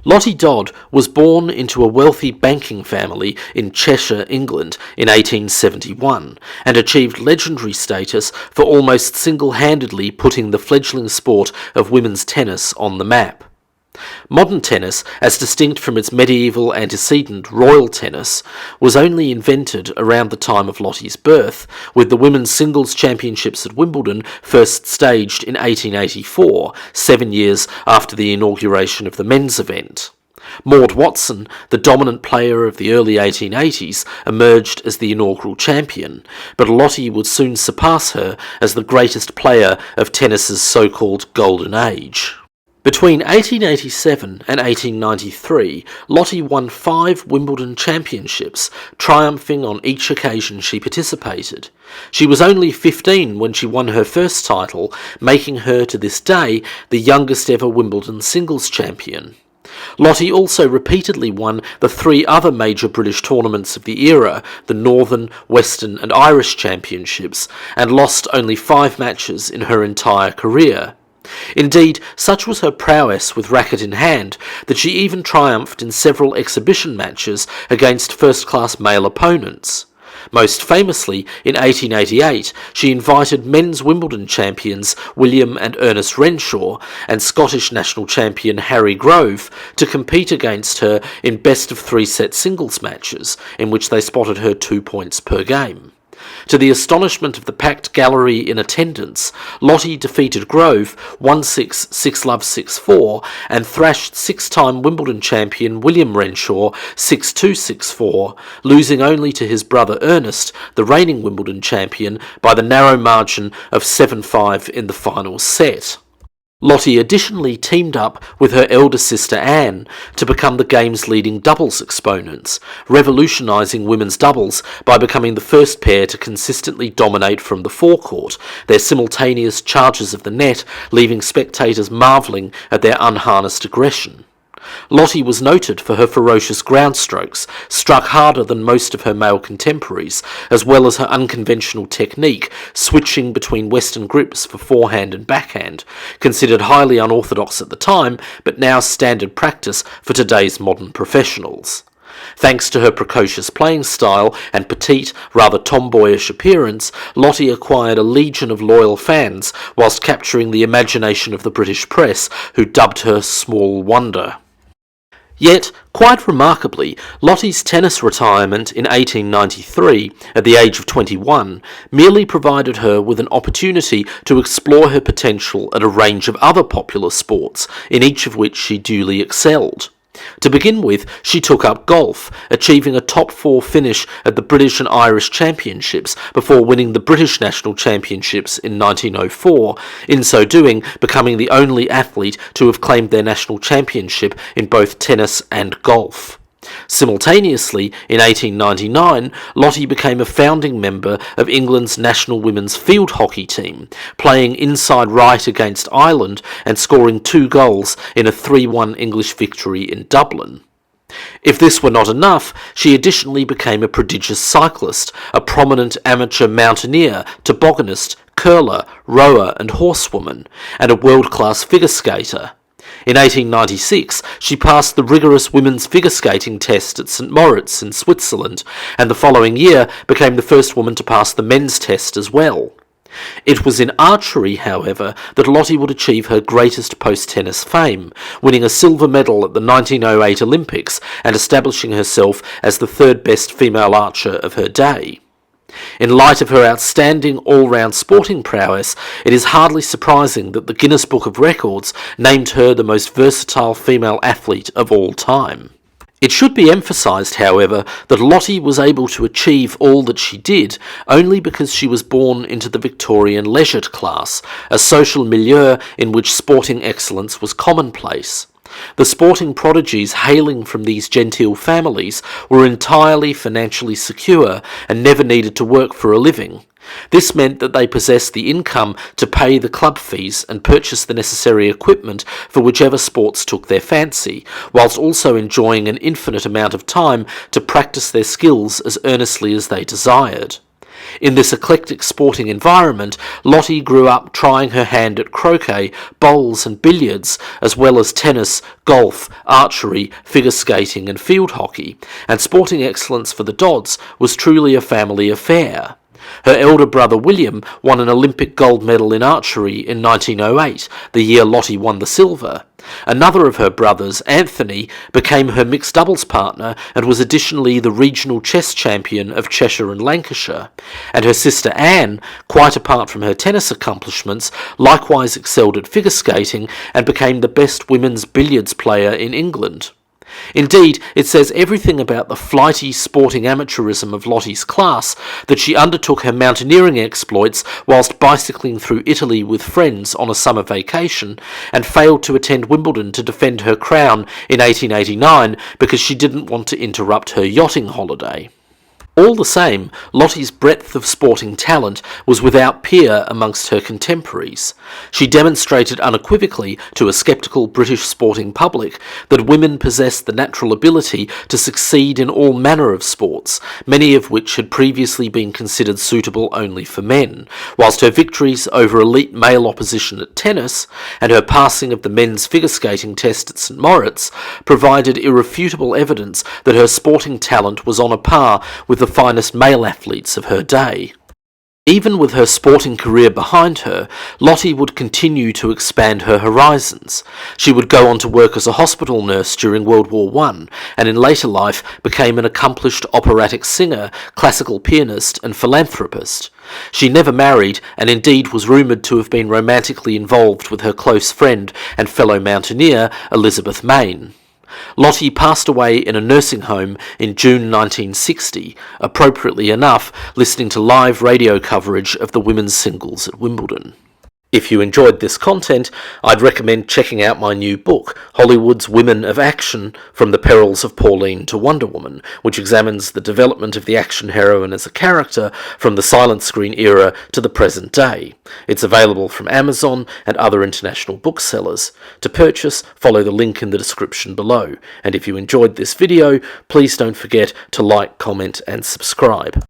Lottie Dod was born into a wealthy banking family in Cheshire, England in 1871 and achieved legendary status for almost single-handedly putting the fledgling sport of women's tennis on the map. Modern tennis, as distinct from its medieval antecedent royal tennis, was only invented around the time of Lottie's birth, with the Women's Singles Championships at Wimbledon first staged in 1884, 7 years after the inauguration of the men's event. Maud Watson, the dominant player of the early 1880s, emerged as the inaugural champion, but Lottie would soon surpass her as the greatest player of tennis's so-called golden age. Between 1887 and 1893, Lottie won 5 Wimbledon championships, triumphing on each occasion she participated. She was only 15 when she won her first title, making her to this day the youngest ever Wimbledon singles champion. Lottie also repeatedly won the 3 other major British tournaments of the era, the Northern, Western and Irish Championships, and lost only 5 matches in her entire career. Indeed, such was her prowess with racket in hand that she even triumphed in several exhibition matches against first-class male opponents. Most famously, in 1888, she invited men's Wimbledon champions William and Ernest Renshaw and Scottish national champion Harry Grove to compete against her in best-of-3-set singles matches, in which they spotted her 2 points per game. To the astonishment of the packed gallery in attendance, Lottie defeated Grove 1-6, 6-love, 6-4 and thrashed 6-time Wimbledon champion William Renshaw 6-2, 6-4, losing only to his brother Ernest, the reigning Wimbledon champion, by the narrow margin of 7-5 in the final set. Lottie additionally teamed up with her elder sister Anne to become the game's leading doubles exponents, revolutionising women's doubles by becoming the first pair to consistently dominate from the forecourt, their simultaneous charges of the net leaving spectators marvelling at their unharnessed aggression. Lottie was noted for her ferocious ground strokes, struck harder than most of her male contemporaries, as well as her unconventional technique, switching between Western grips for forehand and backhand, considered highly unorthodox at the time, but now standard practice for today's modern professionals. Thanks to her precocious playing style and petite, rather tomboyish appearance, Lottie acquired a legion of loyal fans, whilst capturing the imagination of the British press, who dubbed her Small Wonder. Yet, quite remarkably, Lottie's tennis retirement in 1893, at the age of 21, merely provided her with an opportunity to explore her potential at a range of other popular sports, in each of which she duly excelled. To begin with, she took up golf, achieving a top 4 finish at the British and Irish Championships before winning the British National Championships in 1904, in so doing becoming the only athlete to have claimed their national championship in both tennis and golf. Simultaneously, in 1899, Lottie became a founding member of England's national women's field hockey team, playing inside right against Ireland and scoring 2 goals in a 3-1 English victory in Dublin. If this were not enough, she additionally became a prodigious cyclist, a prominent amateur mountaineer, tobogganist, curler, rower and horsewoman, and a world-class figure skater. In 1896, she passed the rigorous women's figure skating test at St. Moritz in Switzerland, and the following year became the first woman to pass the men's test as well. It was in archery, however, that Lottie would achieve her greatest post-tennis fame, winning a silver medal at the 1908 Olympics and establishing herself as the 3rd best female archer of her day. In light of her outstanding all-round sporting prowess, it is hardly surprising that the Guinness Book of Records named her the most versatile female athlete of all time. It should be emphasised, however, that Lottie was able to achieve all that she did only because she was born into the Victorian leisured class, a social milieu in which sporting excellence was commonplace. The sporting prodigies hailing from these genteel families were entirely financially secure and never needed to work for a living. This meant that they possessed the income to pay the club fees and purchase the necessary equipment for whichever sports took their fancy, whilst also enjoying an infinite amount of time to practice their skills as earnestly as they desired. In this eclectic sporting environment, Lottie grew up trying her hand at croquet, bowls and billiards, as well as tennis, golf, archery, figure skating and field hockey, and sporting excellence for the Dodds was truly a family affair. Her elder brother William won an Olympic gold medal in archery in 1908, the year Lottie won the silver. Another of her brothers, Anthony, became her mixed doubles partner and was additionally the regional chess champion of Cheshire and Lancashire. And her sister Anne, quite apart from her tennis accomplishments, likewise excelled at figure skating and became the best women's billiards player in England. Indeed, it says everything about the flighty sporting amateurism of Lottie's class that she undertook her mountaineering exploits whilst bicycling through Italy with friends on a summer vacation, and failed to attend Wimbledon to defend her crown in 1889 because she didn't want to interrupt her yachting holiday. All the same, Lottie's breadth of sporting talent was without peer amongst her contemporaries. She demonstrated unequivocally to a sceptical British sporting public that women possessed the natural ability to succeed in all manner of sports, many of which had previously been considered suitable only for men, whilst her victories over elite male opposition at tennis and her passing of the men's figure skating test at St Moritz provided irrefutable evidence that her sporting talent was on a par with the finest male athletes of her day. Even with her sporting career behind her, Lottie would continue to expand her horizons. She would go on to work as a hospital nurse during World War I, and in later life became an accomplished operatic singer, classical pianist and philanthropist. She never married, and indeed was rumoured to have been romantically involved with her close friend and fellow mountaineer, Elizabeth Mayne. Lottie passed away in a nursing home in June 1960, appropriately enough, listening to live radio coverage of the women's singles at Wimbledon. If you enjoyed this content, I'd recommend checking out my new book, Hollywood's Women of Action, From the Perils of Pauline to Wonder Woman, which examines the development of the action heroine as a character from the silent screen era to the present day. It's available from Amazon and other international booksellers. To purchase, follow the link in the description below. And if you enjoyed this video, please don't forget to like, comment and subscribe.